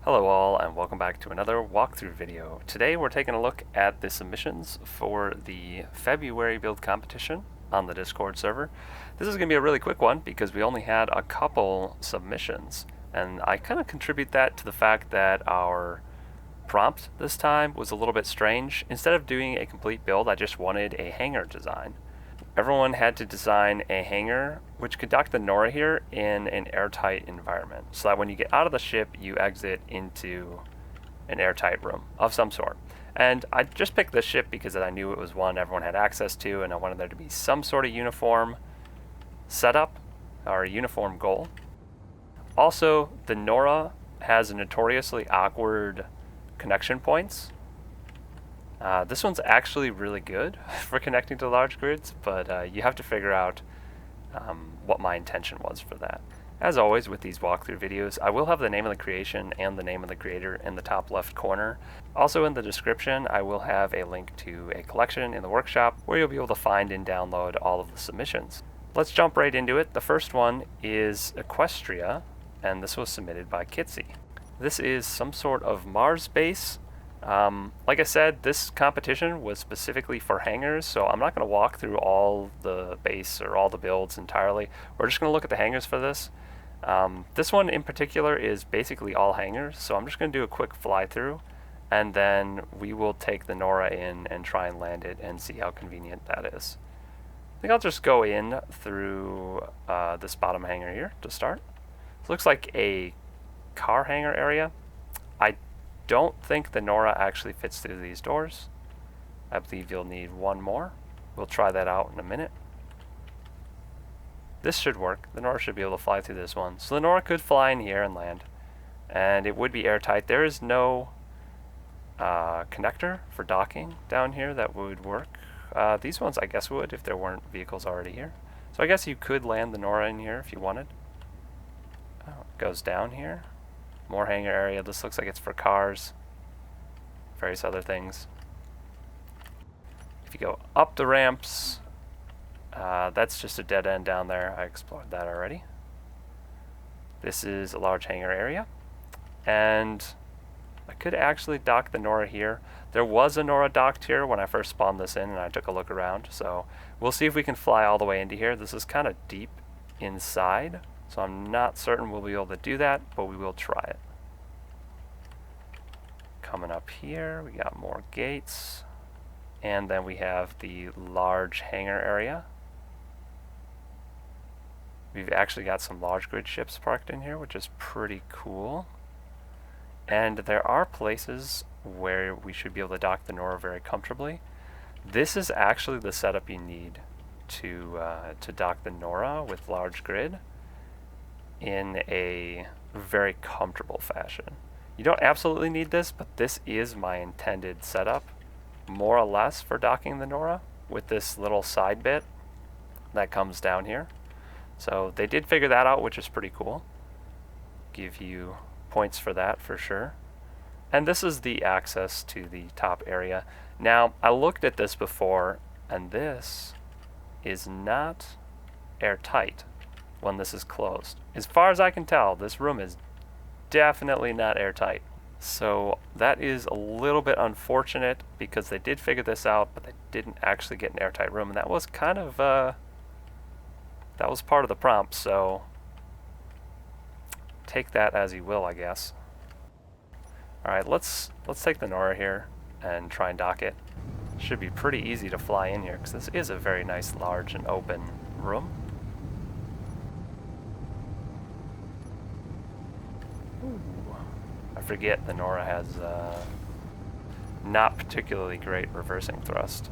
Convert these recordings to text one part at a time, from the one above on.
Hello all and welcome back to another walkthrough video. Today we're taking a look at the submissions for the February build competition on the Discord server. This is going to be a really quick one because we only had a couple submissions, and I kind of contribute that to the fact that our prompt this time was a little bit strange. Instead of doing a complete build, I just wanted a hangar design. Everyone had to design a hangar which could dock the Nora here in an airtight environment, so that when you get out of the ship, you exit into an airtight room of some sort. And I just picked this ship because I knew it was one everyone had access to, and I wanted there to be some sort of uniform setup or a uniform goal. Also, the Nora has notoriously awkward connection points. This one's actually really good for connecting to large grids, but you have to figure out what my intention was for that. As always with these walkthrough videos, I will have the name of the creation and the name of the creator in the top left corner. Also in the description, I will have a link to a collection in the workshop where you'll be able to find and download all of the submissions. Let's jump right into it. The first one is Eqeustria, and this was submitted by Kitsy. This is some sort of Mars base. Like I said, this competition was specifically for hangars, so I'm not going to walk through all the base or all the builds entirely. We're just going to look at the hangars for this. This one in particular is basically all hangars, so I'm just going to do a quick fly through, and then we will take the Nora in and try and land it and see how convenient that is. I think I'll just go in through this bottom hangar here to start. It looks like a car hangar area. I don't think the Nora actually fits through these doors. I believe you'll need one more. We'll try that out in a minute. This should work. The Nora should be able to fly through this one. So the Nora could fly in here and land, and it would be airtight. There is no connector for docking down here that would work. These ones I guess would if there weren't vehicles already here. So I guess you could land the Nora in here if you wanted. Oh, it goes down here. More hangar area. This looks like it's for cars, various other things. If you go up the ramps, that's just a dead end down there. I explored that already. This is a large hangar area, and I could actually dock the Nora here. There was a Nora docked here when I first spawned this in and I took a look around, so we'll see if we can fly all the way into here. This is kind of deep inside, so I'm not certain we'll be able to do that, but we will try it. Coming up here, we got more gates, and then we have the large hangar area. We've actually got some large grid ships parked in here, which is pretty cool. And there are places where we should be able to dock the Nora very comfortably. This is actually the setup you need to dock the Nora with large grid in a very comfortable fashion. You don't absolutely need this, but this is my intended setup, more or less, for docking the Nora with this little side bit that comes down here. So they did figure that out, which is pretty cool. Give you points for that for sure. And this is the access to the top area. Now, I looked at this before, and this is not airtight when this is closed. As far as I can tell, this room is definitely not airtight. So that is a little bit unfortunate because they did figure this out, but they didn't actually get an airtight room, and that was kind of that was part of the prompt, so take that as you will, I guess. Alright, let's take the Nora here and try and dock it. Should be pretty easy to fly in here because this is a very nice, large, and open room. Ooh. I forget the Nora has not particularly great reversing thrust.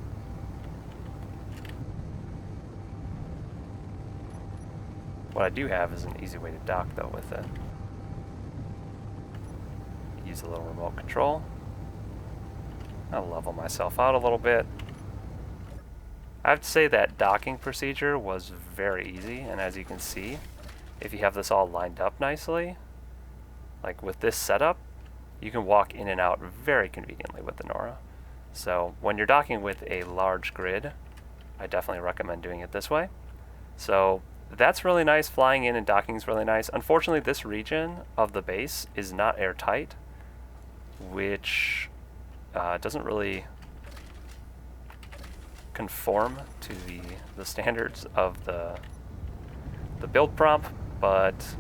What I do have is an easy way to dock though with it. Use a little remote control. I'll level myself out a little bit. I have to say that docking procedure was very easy, and as you can see, if you have this all lined up nicely, like with this setup, you can walk in and out very conveniently with the Nora. So when you're docking with a large grid, I definitely recommend doing it this way. So that's really nice. Flying in and docking is really nice. Unfortunately, this region of the base is not airtight. which doesn't really conform to the standards of the build prompt, but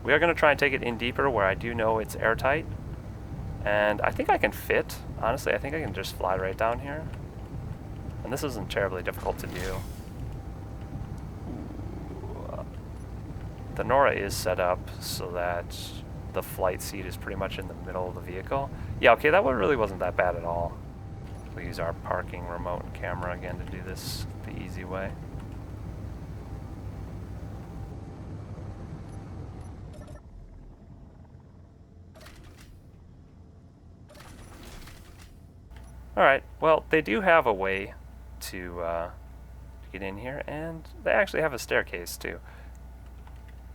we are going to try and take it in deeper where I do know it's airtight. And I think I can fit. Honestly, I think I can just fly right down here. And this isn't terribly difficult to do. The Nora is set up so that the flight seat is pretty much in the middle of the vehicle. Yeah, okay, that one really wasn't that bad at all. We'll use our parking remote and camera again to do this the easy way. Alright, well, they do have a way to get in here, and they actually have a staircase too.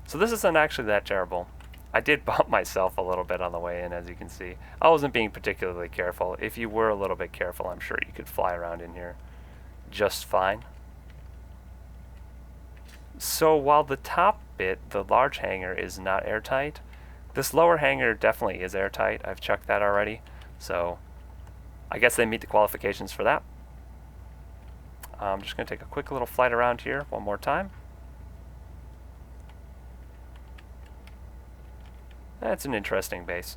So this isn't actually that terrible. I did bump myself a little bit on the way in, as you can see. I wasn't being particularly careful. If you were a little bit careful, I'm sure you could fly around in here just fine. So while the top bit, the large hangar, is not airtight, this lower hangar definitely is airtight. I've checked that already. So I guess they meet the qualifications for that. I'm just going to take a quick little flight around here one more time. That's an interesting base.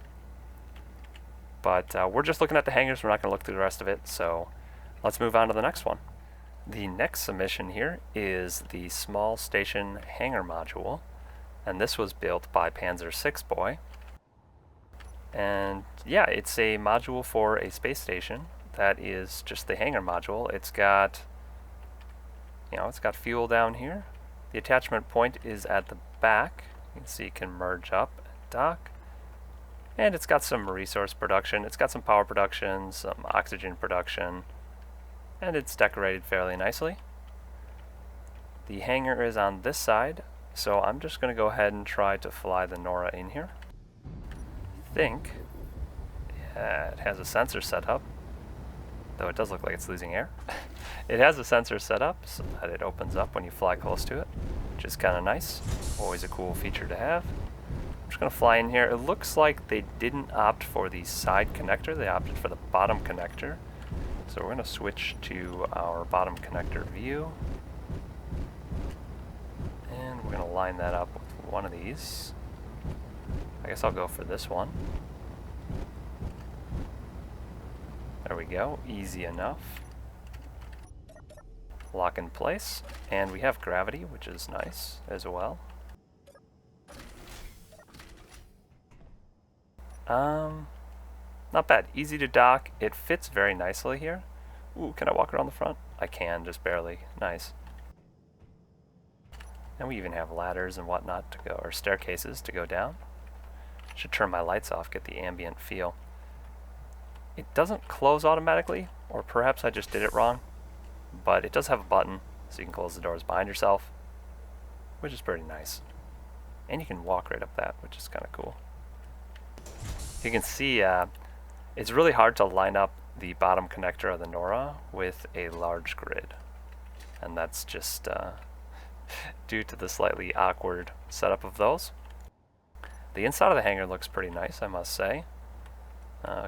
But we're just looking at the hangars. We're not going to look through the rest of it. So let's move on to the next one. The next submission here is the small station hangar module. And this was built by Panzer VI Boy. And yeah, it's a module for a space station that is just the hangar module. It's got, it's got fuel down here. The attachment point is at the back. You can see it can merge up and dock. And it's got some resource production. It's got some power production, some oxygen production, and it's decorated fairly nicely. The hangar is on this side, so I'm just going to go ahead and try to fly the Nora in here. Think it has a sensor set up, though it does look like it's losing air. It has a sensor set up so that it opens up when you fly close to it, which is kind of nice. Always a cool feature to have. I'm just going to fly in here. It looks like they didn't opt for the side connector, they opted for the bottom connector. So we're going to switch to our bottom connector view. And we're going to line that up with one of these. I guess I'll go for this one. There we go, easy enough. Lock in place, and we have gravity, which is nice as well. Not bad, easy to dock. It fits very nicely here. Ooh, can I walk around the front? I can, just barely. Nice. And we even have ladders and whatnot to go, or staircases to go down. Should turn my lights off, get the ambient feel. It doesn't close automatically, or perhaps I just did it wrong, but it does have a button, so you can close the doors behind yourself, which is pretty nice. And you can walk right up that, which is kind of cool. You can see it's really hard to line up the bottom connector of the Nora with a large grid, and that's just due to the slightly awkward setup of those. The inside of the hangar looks pretty nice, I must say.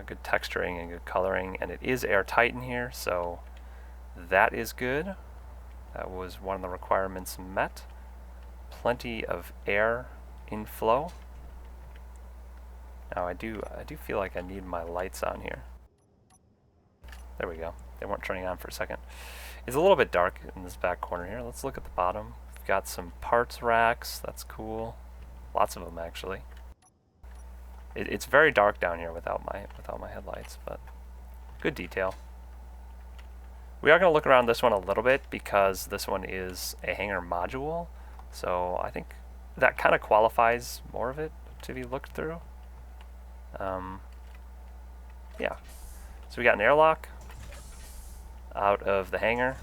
Good texturing and good coloring, and it is airtight in here, so that is good. That was one of the requirements met. Plenty of air inflow. Now I do feel like I need my lights on here. There we go. They weren't turning on for a second. It's a little bit dark in this back corner here. Let's look at the bottom. We've got some parts racks. That's cool. Lots of them actually. It's very dark down here without my headlights, but good detail. We are going to look around this one a little bit because this one is a hangar module, so I think that kind of qualifies more of it to be looked through. Yeah, so we got an airlock out of the hangar.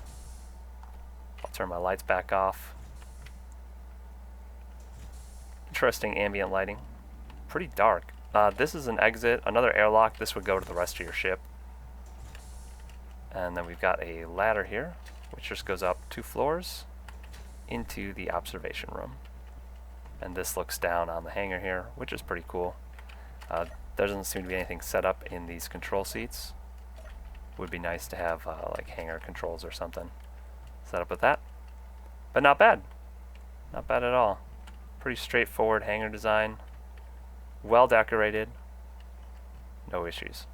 I'll turn my lights back off. Interesting ambient lighting. Pretty dark. This is an exit, another airlock. This would go to the rest of your ship. And then we've got a ladder here, which just goes up 2 floors into the observation room. And this looks down on the hangar here, which is pretty cool. There doesn't seem to be anything set up in these control seats. Would be nice to have like hangar controls or something set up with that. But not bad. Not bad at all. Pretty straightforward hangar design. Well decorated. No issues.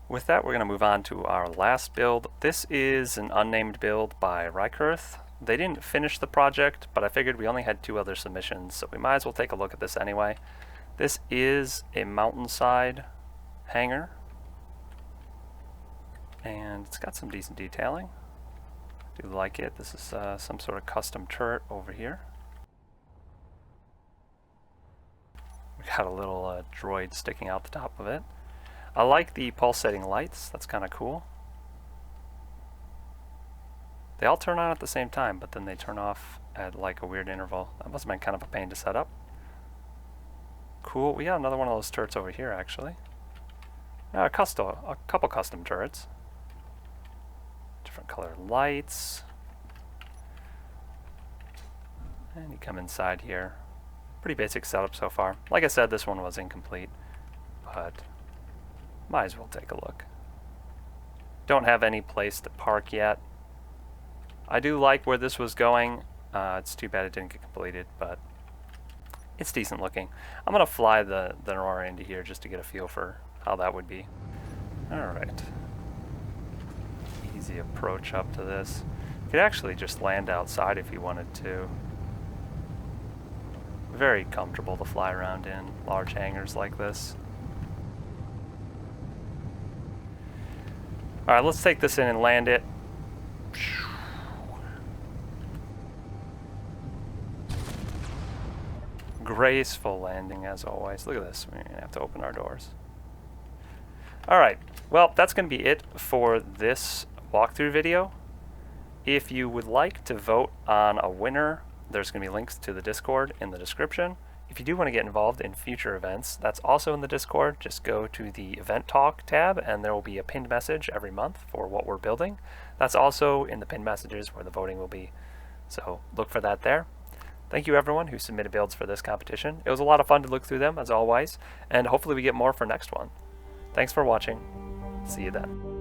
With that, we're going to move on to our last build. This is an unnamed build by Eqeustria. They didn't finish the project, but I figured we only had 2 other submissions, so we might as well take a look at this anyway. This is a mountainside hangar, and it's got some decent detailing. I do like it. This is some sort of custom turret over here. We got a little droid sticking out the top of it. I like the pulsating lights. That's kind of cool. They all turn on at the same time, but then they turn off at like a weird interval. That must have been kind of a pain to set up. Cool. We got another one of those turrets over here, actually. A couple custom turrets. Different colored lights. And you come inside here. Pretty basic setup so far. Like I said, this one was incomplete, but might as well take a look. Don't have any place to park yet. I do like where this was going. It's too bad it didn't get completed, but it's decent looking. I'm going to fly the Nora into here just to get a feel for how that would be. Alright. Easy approach up to this. You could actually just land outside if you wanted to. Very comfortable to fly around in large hangars like this. Alright, let's take this in and land it. Graceful landing as always. Look at this. We're going to have to open our doors. Alright, well, that's going to be it for this walkthrough video. If you would like to vote on a winner, there's going to be links to the Discord in the description. If you do want to get involved in future events, that's also in the Discord. Just go to the Event Talk tab and there will be a pinned message every month for what we're building. That's also in the pinned messages where the voting will be. So look for that there. Thank you everyone who submitted builds for this competition. It was a lot of fun to look through them as always, and hopefully we get more for next one. Thanks for watching. See you then.